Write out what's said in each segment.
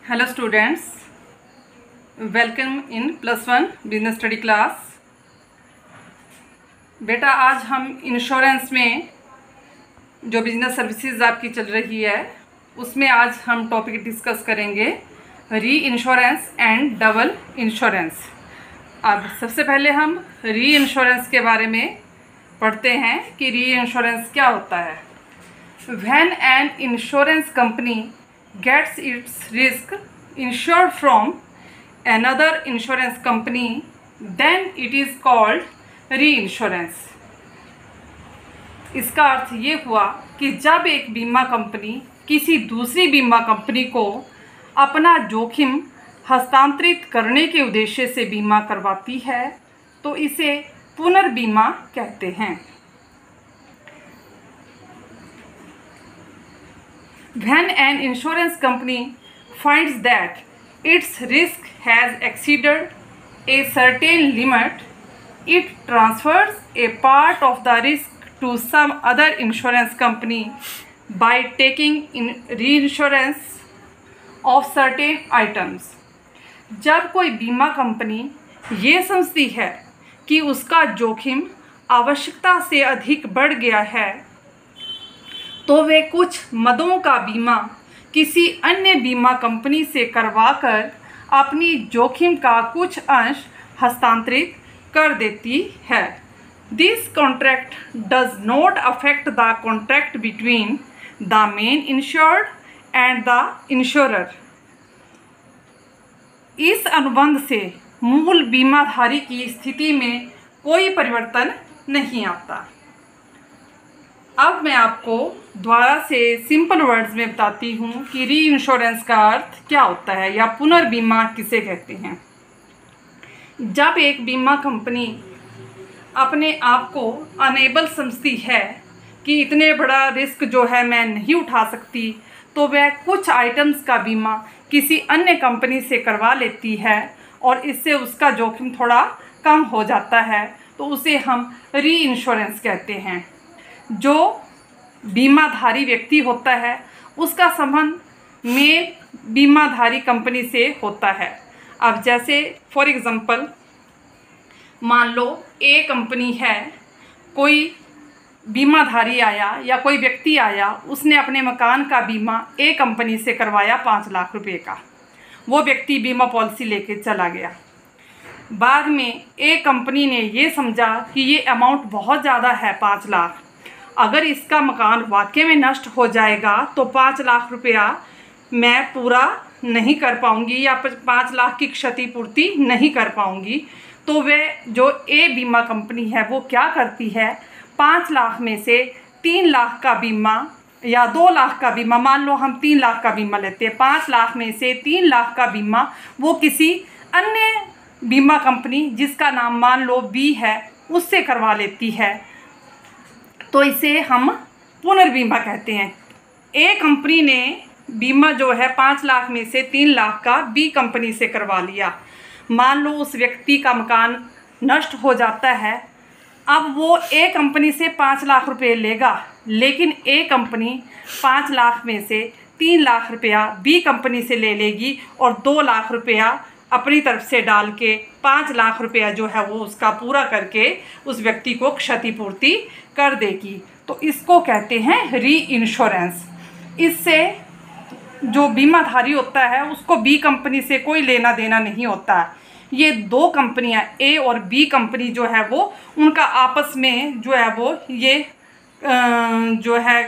Hello students, welcome in +1 business study class. बेटा, आज हम इंश्योरेंस में जो बिजनेस सर्विसेज आपकी चल रही है उसमें आज हम टॉपिक डिस्कस करेंगे री इंश्योरेंस एंड डबल इंश्योरेंस। अब सबसे पहले हम री इंश्योरेंस के बारे में पढ़ते हैं कि री इंश्योरेंस क्या होता है। When an insurance company gets its risk insured from another insurance company, then it is called reinsurance। इसका अर्थ ये हुआ कि जब एक बीमा कंपनी किसी दूसरी बीमा कंपनी को अपना जोखिम हस्तांतरित करने के उद्देश्य से बीमा करवाती है तो इसे पुनर्बीमा कहते हैं। When an insurance company finds that its risk has exceeded a certain limit, it transfers a part of the risk to some other insurance company by taking reinsurance of certain items। जब कोई बीमा company ये समझती है कि उसका जोखिम आवश्यकता से अधिक बढ़ गया है तो वे कुछ मदों का बीमा किसी अन्य बीमा कंपनी से करवाकर अपनी जोखिम का कुछ अंश हस्तांतरित कर देती है। This contract does not affect the contract between the main insured and the insurer. इस अनुबंध से मूल बीमाधारी की स्थिति में कोई परिवर्तन नहीं आता। अब मैं आपको दोबारा से सिंपल वर्ड्स में बताती हूँ कि री इंश्योरेंस का अर्थ क्या होता है या पुनर्बीमा किसे कहते हैं। जब एक बीमा कंपनी अपने आप को अनेबल समझती है कि इतने बड़ा रिस्क जो है मैं नहीं उठा सकती तो वह कुछ आइटम्स का बीमा किसी अन्य कंपनी से करवा लेती है और इससे उसका जोखिम थोड़ा कम हो जाता है, तो उसे हम री इंश्योरेंस कहते हैं। जो बीमाधारी व्यक्ति होता है उसका संबंध मेन बीमाधारी कंपनी से होता है। अब जैसे फॉर एग्ज़ाम्पल मान लो ए कंपनी है, कोई बीमाधारी आया या कोई व्यक्ति आया, उसने अपने मकान का बीमा ए कंपनी से करवाया 5 लाख रुपए का। वो व्यक्ति बीमा पॉलिसी लेके चला गया। बाद में ए कंपनी ने ये समझा कि ये अमाउंट बहुत ज़्यादा है, 5 लाख, अगर इसका मकान वाकई में नष्ट हो जाएगा तो 5 लाख रुपया मैं पूरा नहीं कर पाऊंगी या 5 लाख की क्षतिपूर्ति नहीं कर पाऊंगी। तो वे जो ए बीमा कंपनी है वो क्या करती है, 5 लाख में से 3 लाख का बीमा या 2 लाख का बीमा, मान लो हम 3 लाख का बीमा लेते हैं, 5 लाख में से 3 लाख का बीमा वो किसी अन्य बीमा कंपनी जिसका नाम मान लो बी है उससे करवा लेती है, तो इसे हम पुनर्बीमा कहते हैं। ए कंपनी ने बीमा जो है 5 लाख में से 3 लाख का बी कंपनी से करवा लिया। मान लो उस व्यक्ति का मकान नष्ट हो जाता है, अब वो ए कंपनी से 5 लाख रुपए लेगा, लेकिन ए कंपनी 5 लाख में से 3 लाख रुपया बी कंपनी से ले लेगी और 2 लाख रुपया अपनी तरफ से डाल के 5 लाख रुपया जो है वो उसका पूरा करके उस व्यक्ति को क्षतिपूर्ति कर देगी। तो इसको कहते हैं री इंश्योरेंस। इससे जो बीमाधारी होता है उसको बी कंपनी से कोई लेना देना नहीं होता। ये 2 कंपनियां ए और बी कंपनी जो है वो उनका आपस में जो है वो ये जो है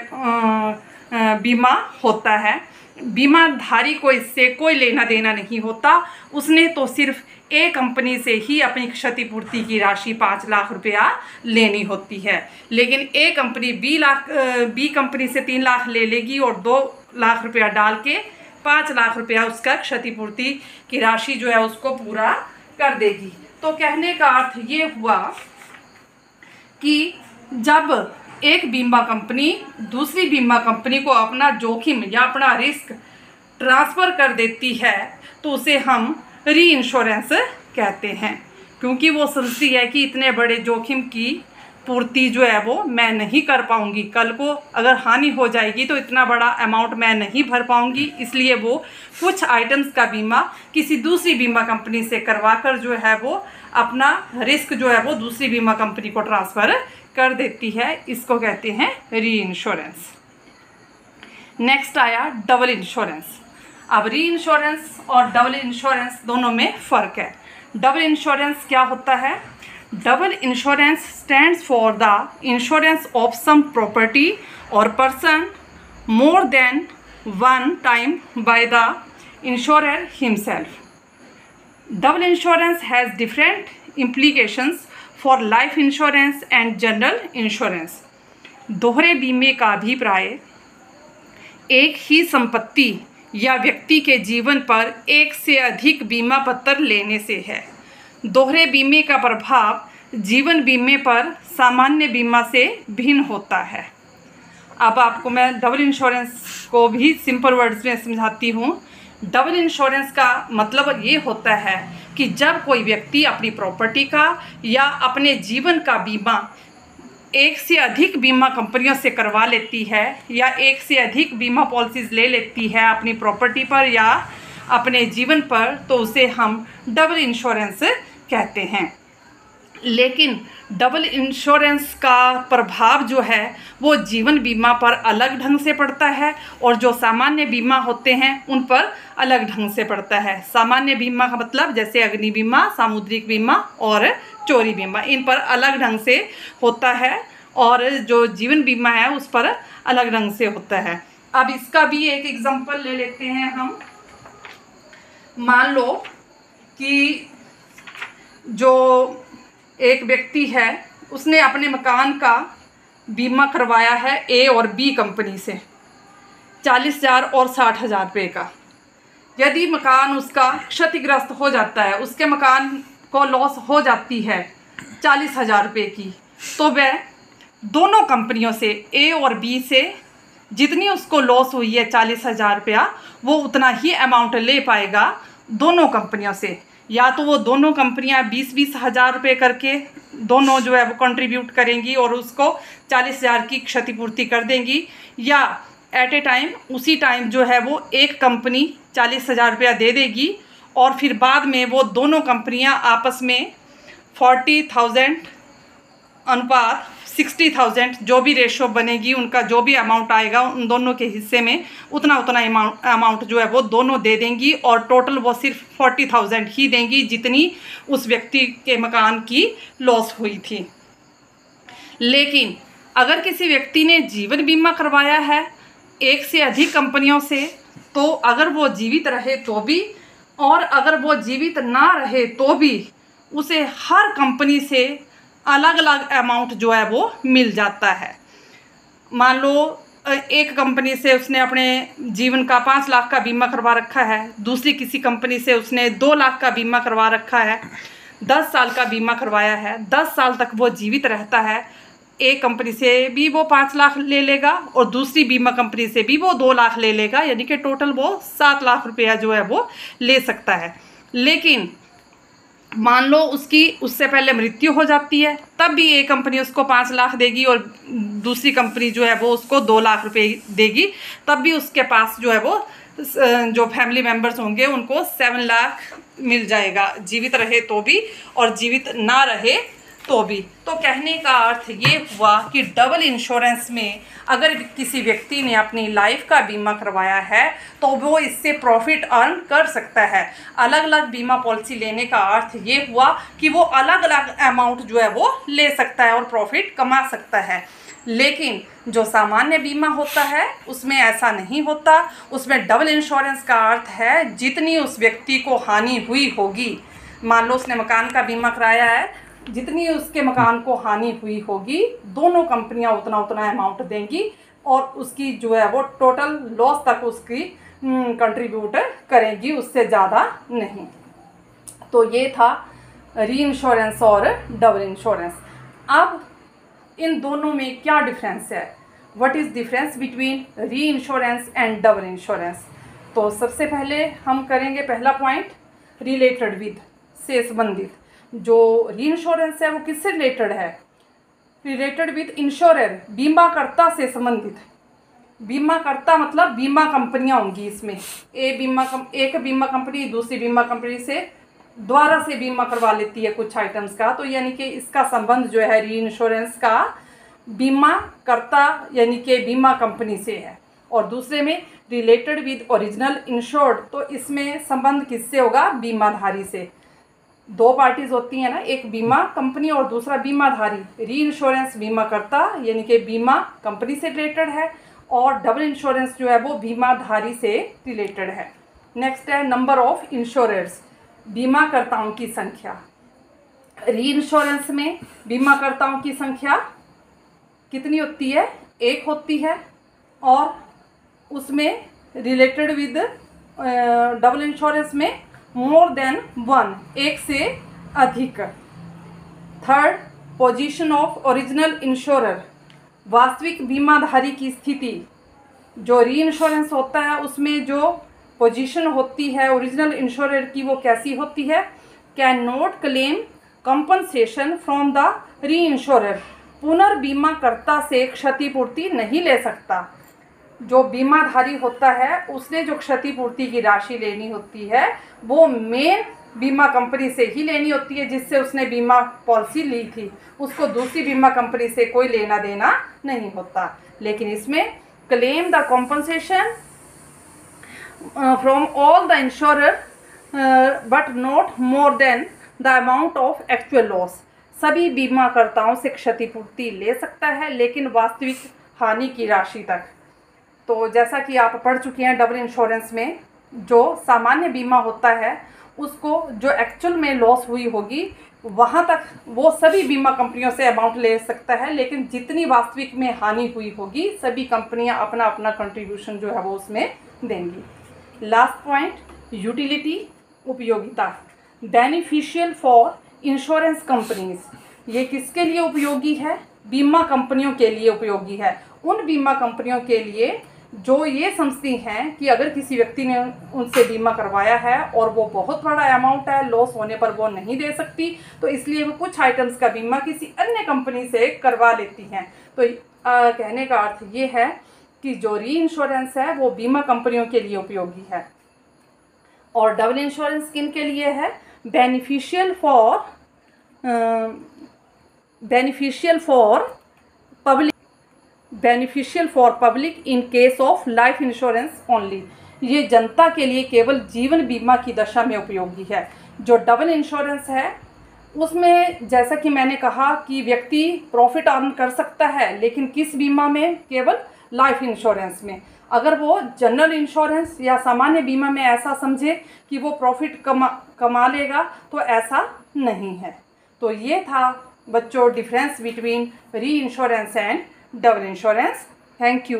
बीमा होता है। बीमाधारी को इससे कोई लेना देना नहीं होता, उसने तो सिर्फ ए कंपनी से ही अपनी क्षतिपूर्ति की राशि 5 लाख रुपया लेनी होती है, लेकिन ए कंपनी बी कंपनी से 3 लाख ले लेगी और 2 लाख रुपया डाल के 5 लाख रुपया उसका क्षतिपूर्ति की राशि जो है उसको पूरा कर देगी। तो कहने का अर्थ ये हुआ कि जब एक बीमा कंपनी दूसरी बीमा कंपनी को अपना जोखिम या अपना रिस्क ट्रांसफ़र कर देती है तो उसे हम री इंश्योरेंस कहते हैं, क्योंकि वो समझती है कि इतने बड़े जोखिम की पूर्ति जो है वो मैं नहीं कर पाऊँगी, कल को अगर हानि हो जाएगी तो इतना बड़ा अमाउंट मैं नहीं भर पाऊँगी, इसलिए वो कुछ आइटम्स का बीमा किसी दूसरी बीमा कंपनी से करवा कर जो है वो अपना रिस्क जो है वो दूसरी बीमा कंपनी को ट्रांसफ़र कर देती है। इसको कहते हैं री इंश्योरेंस। नेक्स्ट आया डबल इंश्योरेंस। अब री इंश्योरेंस और डबल इंश्योरेंस दोनों में फ़र्क है। डबल इंश्योरेंस क्या होता है? Double insurance stands for the insurance of some property और person more than one time by the insurer himself. Double insurance has different implications for life insurance and general insurance. दोहरे बीमे का अभिप्राय एक ही संपत्ति या व्यक्ति के जीवन पर एक से अधिक बीमा पत्र लेने से है। दोहरे बीमे का प्रभाव जीवन बीमे पर सामान्य बीमा से भिन्न होता है। अब आपको मैं डबल इंश्योरेंस को भी सिंपल वर्ड्स में समझाती हूँ। डबल इंश्योरेंस का मतलब ये होता है कि जब कोई व्यक्ति अपनी प्रॉपर्टी का या अपने जीवन का बीमा एक से अधिक बीमा कंपनियों से करवा लेती है या एक से अधिक बीमा पॉलिसीज़ ले लेती है अपनी प्रॉपर्टी पर या अपने जीवन पर, तो उसे हम डबल इंश्योरेंस कहते हैं। लेकिन डबल इंश्योरेंस का प्रभाव जो है वो जीवन बीमा पर अलग ढंग से पड़ता है और जो सामान्य बीमा होते हैं उन पर अलग ढंग से पड़ता है। सामान्य बीमा का मतलब जैसे अग्नि बीमा, सामुद्रिक बीमा और चोरी बीमा, इन पर अलग ढंग से होता है और जो जीवन बीमा है उस पर अलग ढंग से होता है। अब इसका भी एक एग्जांपल ले लेते हैं हम। मान लो कि जो एक व्यक्ति है उसने अपने मकान का बीमा करवाया है ए और बी कंपनी से 40,000 और 60,000 रुपये का। यदि मकान उसका क्षतिग्रस्त हो जाता है, उसके मकान को लॉस हो जाती है 40,000 रुपये की, तो वह दोनों कंपनियों से ए और बी से जितनी उसको लॉस हुई है 40,000 रुपया, वो उतना ही अमाउंट ले पाएगा दोनों कंपनियों से। या तो वो दोनों कंपनियां 20-20 हज़ार रुपये करके दोनों जो है वो कंट्रीब्यूट करेंगी और उसको 40,000 की क्षतिपूर्ति कर देंगी, या एट ए टाइम उसी टाइम जो है वो एक कंपनी 40,000 रुपया दे देगी और फिर बाद में वो दोनों कंपनियां आपस में 40,000 अनुपात 60,000 जो भी रेशो बनेगी, उनका जो भी अमाउंट आएगा उन दोनों के हिस्से में उतना अमाउंट जो है वो दोनों दे देंगी और टोटल वो सिर्फ 40,000 ही देंगी जितनी उस व्यक्ति के मकान की लॉस हुई थी। लेकिन अगर किसी व्यक्ति ने जीवन बीमा करवाया है एक से अधिक कंपनियों से, तो अगर वो जीवित रहे तो भी और अगर वो जीवित ना रहे तो भी उसे हर कंपनी से अलग अलग अमाउंट जो है वो मिल जाता है। मान लो एक कंपनी से उसने अपने जीवन का 5 लाख का बीमा करवा रखा है, दूसरी किसी कंपनी से उसने 2 लाख का बीमा करवा रखा है, 10 साल का बीमा करवाया है, 10 साल तक वो जीवित रहता है। एक कंपनी से भी वो 5 लाख ले लेगा और दूसरी बीमा कंपनी से भी वो 2 लाख ले लेगा, यानी कि टोटल वो 7 लाख रुपया जो है वो ले सकता है। लेकिन मान लो उससे पहले मृत्यु हो जाती है, तब भी एक कंपनी उसको 5 लाख देगी और दूसरी कंपनी जो है वो उसको 2 लाख रुपए देगी, तब भी उसके पास जो है वो जो फैमिली मेम्बर्स होंगे उनको 7 लाख मिल जाएगा, जीवित रहे तो भी और जीवित ना रहे तो भी। तो कहने का अर्थ ये हुआ कि डबल इंश्योरेंस में अगर किसी व्यक्ति ने अपनी लाइफ का बीमा करवाया है तो वो इससे प्रॉफिट अर्न कर सकता है। अलग अलग बीमा पॉलिसी लेने का अर्थ ये हुआ कि वो अलग अलग अमाउंट जो है वो ले सकता है और प्रॉफिट कमा सकता है। लेकिन जो सामान्य बीमा होता है उसमें ऐसा नहीं होता। उसमें डबल इंश्योरेंस का अर्थ है जितनी उस व्यक्ति को हानि हुई होगी, मान लो उसने मकान का बीमा कराया है, जितनी उसके मकान को हानि हुई होगी दोनों कंपनियां उतना अमाउंट देंगी और उसकी जो है वो टोटल लॉस तक उसकी कंट्रीब्यूट करेंगी, उससे ज़्यादा नहीं। तो ये था री इंश्योरेंस और डबल इंश्योरेंस। अब इन दोनों में क्या डिफरेंस है? व्हाट इज़ डिफरेंस बिटवीन री इंश्योरेंस एंड डबल इंश्योरेंस? तो सबसे पहले हम करेंगे पहला पॉइंट रिलेटेड विद, से संबंधित। जो री इंश्योरेंस है वो किससे रिलेटेड है? रिलेटेड विद इंश्योरर, बीमाकर्ता से संबंधित। बीमाकर्ता मतलब बीमा कंपनियां होंगी इसमें, एक बीमा कंपनी दूसरी बीमा कंपनी से द्वारा से बीमा करवा लेती है कुछ आइटम्स का, तो यानी कि इसका संबंध जो है री इंश्योरेंस का बीमाकर्ता यानी कि बीमा कंपनी से है। और दूसरे में रिलेटेड विद ओरिजिनल इंश्योर्ड, तो इसमें संबंध किससे होगा? बीमाधारी से। दो पार्टीज होती हैं ना, एक बीमा कंपनी और दूसरा बीमाधारी। री इंश्योरेंस बीमाकर्ता यानी कि बीमा कंपनी से रिलेटेड है, और डबल इंश्योरेंस जो है वो बीमाधारी से रिलेटेड है। नेक्स्ट है नंबर ऑफ इंश्योरर्स, बीमाकर्ताओं की संख्या। री इंश्योरेंस में बीमाकर्ताओं की संख्या कितनी होती है? एक होती है, और उसमें रिलेटेड विद डबल इंश्योरेंस में मोर देन वन, एक से अधिक। Third, position of original insurer, वास्तविक बीमाधारी की स्थिति। जो री इंश्योरेंस होता है उसमें जो पोजीशन होती है ओरिजिनल इंश्योरर की वो कैसी होती है? Can not claim compensation from the री इंश्योरर, पुनर्बीमाकर्ता से क्षतिपूर्ति नहीं ले सकता। जो बीमाधारी होता है उसने जो क्षतिपूर्ति की राशि लेनी होती है वो मेन बीमा कंपनी से ही लेनी होती है, जिससे उसने बीमा पॉलिसी ली थी, उसको दूसरी बीमा कंपनी से कोई लेना देना नहीं होता। लेकिन इसमें claim the compensation from all the insurer but not more than the amount of actual loss, सभी बीमाकर्ताओं से क्षतिपूर्ति ले सकता है लेकिन वास्तविक हानि की राशि तक। तो जैसा कि आप पढ़ चुके हैं, डबल इंश्योरेंस में जो सामान्य बीमा होता है उसको जो एक्चुअल में लॉस हुई होगी वहाँ तक वो सभी बीमा कंपनियों से अमाउंट ले सकता है, लेकिन जितनी वास्तविक में हानि हुई होगी सभी कंपनियां अपना अपना कंट्रीब्यूशन जो है वो उसमें देंगी। लास्ट पॉइंट, यूटिलिटी, उपयोगिता। बेनिफिशियल फॉर इंश्योरेंस कंपनीज, ये किसके लिए उपयोगी है? बीमा कंपनियों के लिए उपयोगी है। उन बीमा कंपनियों के लिए जो ये समझती हैं कि अगर किसी व्यक्ति ने उनसे बीमा करवाया है और वो बहुत बड़ा अमाउंट है, लॉस होने पर वो नहीं दे सकती, तो इसलिए वो कुछ आइटम्स का बीमा किसी अन्य कंपनी से करवा लेती हैं। तो कहने का अर्थ ये है कि जो री इंश्योरेंस है वो बीमा कंपनियों के लिए उपयोगी है। और डबल इंश्योरेंस किन के लिए है? Beneficial for public in case of life insurance only, ये जनता के लिए केवल जीवन बीमा की दशा में उपयोगी है। जो डबल इंश्योरेंस है उसमें जैसा कि मैंने कहा कि व्यक्ति प्रॉफिट अर्न कर सकता है, लेकिन किस बीमा में? केवल लाइफ इंश्योरेंस में। अगर वो जनरल इंश्योरेंस या सामान्य बीमा में ऐसा समझे कि वो प्रॉफिट कमा लेगा तो ऐसा नहीं है। तो ये था बच्चों डिफरेंस बिटवीन री insurance and double insurance. Thank you.